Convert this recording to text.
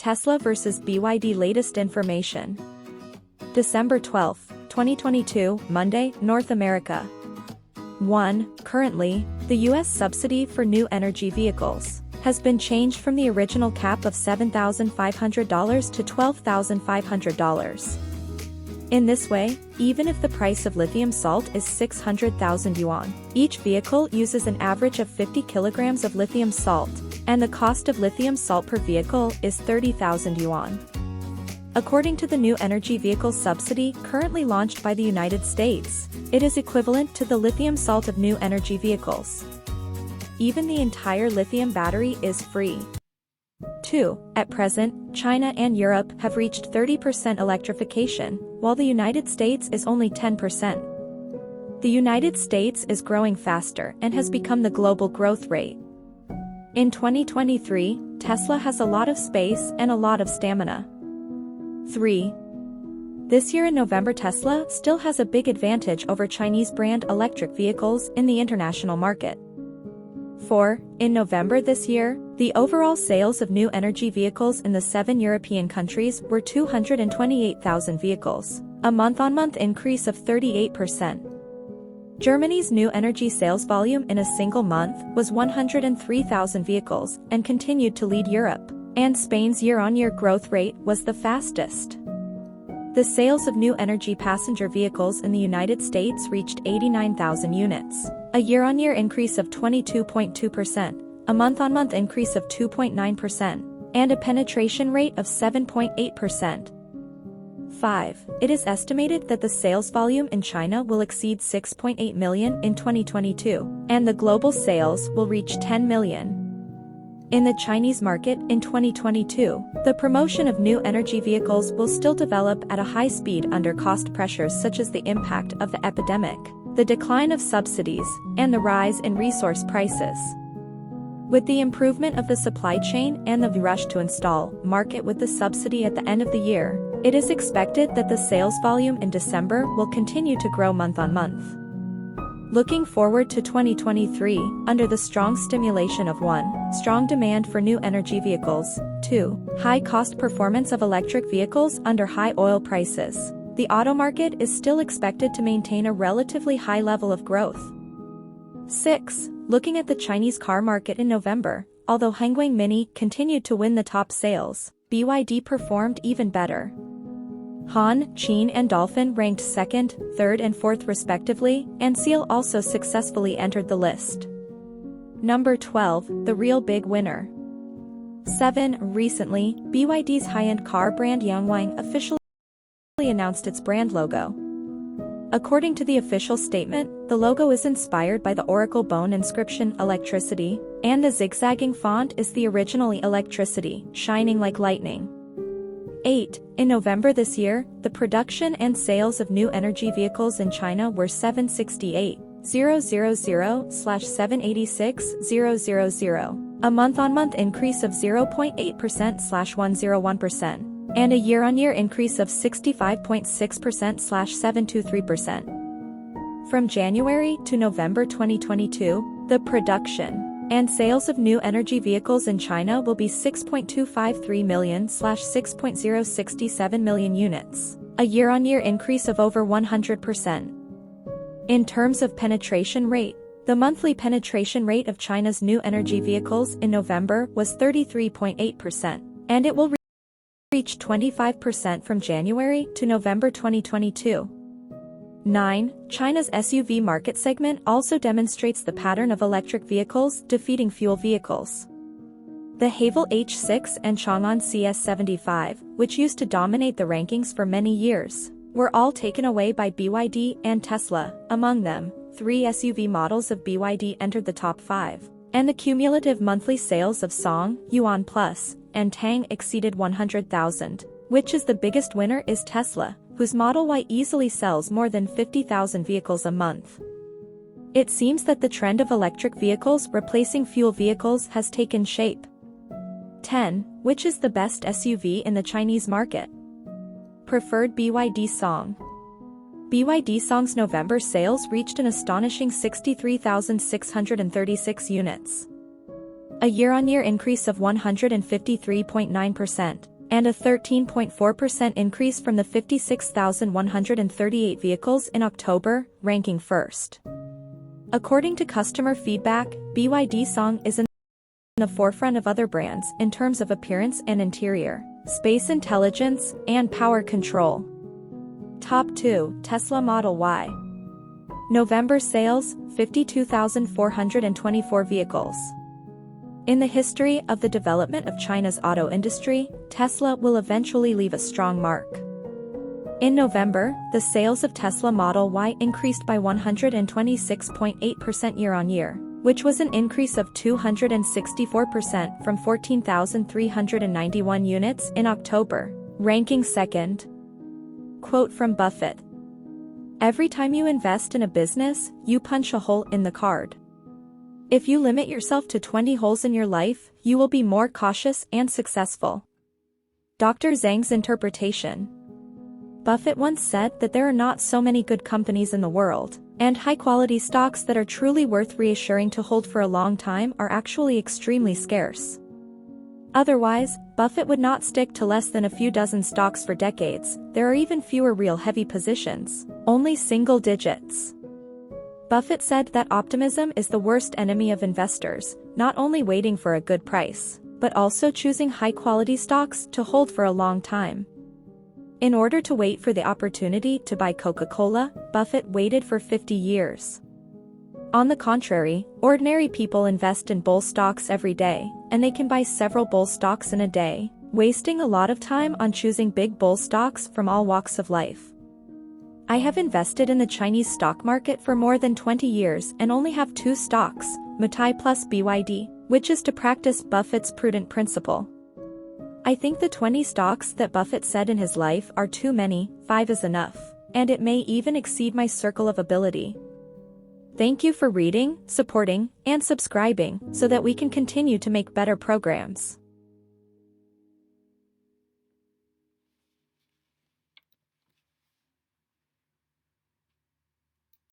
Tesla vs BYD latest information. December 12, 2022, Monday, North America. 1. Currently, the U.S. subsidy for new energy vehicles has been changed from the original cap of $7,500 to $12,500. In this way, even if the price of lithium salt is 600,000 yuan, each vehicle uses an average of 50 kilograms of lithium salt, and the cost of lithium salt per vehicle is 30,000 yuan. According to the new energy vehicle subsidy currently launched by the United States, it is equivalent to the lithium salt of new energy vehicles. Even the entire lithium battery is free. 2. At present, China and Europe have reached 30% electrification, while the United States is only 10%. The United States is growing faster and has become the global growth rate. In 2023, Tesla has a lot of space and a lot of stamina. 3. This year in November, Tesla still has a big advantage over Chinese brand electric vehicles in the international market. 4. In November this year, the overall sales of new energy vehicles in the 7 European countries were 228,000 vehicles, a month-on-month increase of 38%. Germany's new energy sales volume in a single month was 103,000 vehicles and continued to lead Europe, and Spain's year-on-year growth rate was the fastest. The sales of new energy passenger vehicles in the United States reached 89,000 units, a year-on-year increase of 22.2%, a month-on-month increase of 2.9%, and a penetration rate of 7.8%. 5. It is estimated that the sales volume in China will exceed 6.8 million in 2022, and the global sales will reach 10 million. In the Chinese market in 2022, the promotion of new energy vehicles will still develop at a high speed under cost pressures such as the impact of the epidemic, the decline of subsidies, and the rise in resource prices. With the improvement of the supply chain and the rush to install market with the subsidy at the end of the year, it is expected that the sales volume in December will continue to grow month-on-month. Looking forward to 2023, under the strong stimulation of 1. Strong demand for new energy vehicles, 2. High cost performance of electric vehicles under high oil prices, the auto market is still expected to maintain a relatively high level of growth. 6. Looking at the Chinese car market in November, although Hongguang Mini continued to win the top sales, BYD performed even better. Han, Qin and Dolphin ranked 2nd, 3rd and 4th respectively, and Seal also successfully entered the list. Number 12, the real big winner. 7. Recently, BYD's high-end car brand Yangwang officially announced its brand logo. According to the official statement, the logo is inspired by the Oracle bone inscription electricity, and the zigzagging font is the originally electricity, shining like lightning. 8. In November this year, the production and sales of new energy vehicles in China were 768,000/786,000, a month-on-month increase of 0.8%/101%, and a year-on-year increase of 65.6%/723%. From January to November 2022, the production and sales of new energy vehicles in China will be 6.253 million/6.067 million units, a year-on-year increase of over 100%. In terms of penetration rate, the monthly penetration rate of China's new energy vehicles in November was 33.8%, and it will reach 25% from January to November 2022. 9. China's SUV market segment also demonstrates the pattern of electric vehicles defeating fuel vehicles. The Haval H6 and Chang'an CS75, which used to dominate the rankings for many years, were all taken away by BYD and Tesla. Among them, 3 SUV models of BYD entered the top 5, and the cumulative monthly sales of Song, Yuan Plus, and Tang exceeded 100,000, which is the biggest winner is Tesla, whose Model Y easily sells more than 50,000 vehicles a month. It seems that the trend of electric vehicles replacing fuel vehicles has taken shape. 10. Which is the best SUV in the Chinese market? Preferred BYD Song. BYD Song's November sales reached an astonishing 63,636 units. A year-on-year increase of 153.9%, and a 13.4% increase from the 56,138 vehicles in October, ranking first. According to customer feedback, BYD Song is in the forefront of other brands in terms of appearance and interior, space intelligence, and power control. Top 2, Tesla Model Y. November sales, 52,424 vehicles. In the history of the development of China's auto industry, Tesla will eventually leave a strong mark. In November, the sales of Tesla Model Y increased by 126.8% year-on-year, which was an increase of 264% from 14,391 units in October, ranking second. Quote from Buffett: "Every time you invest in a business, you punch a hole in the card. If you limit yourself to 20 holes in your life, you will be more cautious and successful." Dr. Zhang's interpretation. Buffett once said that there are not so many good companies in the world, and high-quality stocks that are truly worth reassuring to hold for a long time are actually extremely scarce. Otherwise, Buffett would not stick to less than a few dozen stocks for decades. There are even fewer real heavy positions, only single digits. Buffett said that optimism is the worst enemy of investors, not only waiting for a good price, but also choosing high-quality stocks to hold for a long time. In order to wait for the opportunity to buy Coca-Cola, Buffett waited for 50 years. On the contrary, ordinary people invest in bull stocks every day, and they can buy several bull stocks in a day, wasting a lot of time on choosing big bull stocks from all walks of life. I have invested in the Chinese stock market for more than 20 years and only have 2 stocks, Mutai plus BYD, which is to practice Buffett's prudent principle. I think the 20 stocks that Buffett said in his life are too many, 5 is enough, and it may even exceed my circle of ability. Thank you for reading, supporting, and subscribing so that we can continue to make better programs.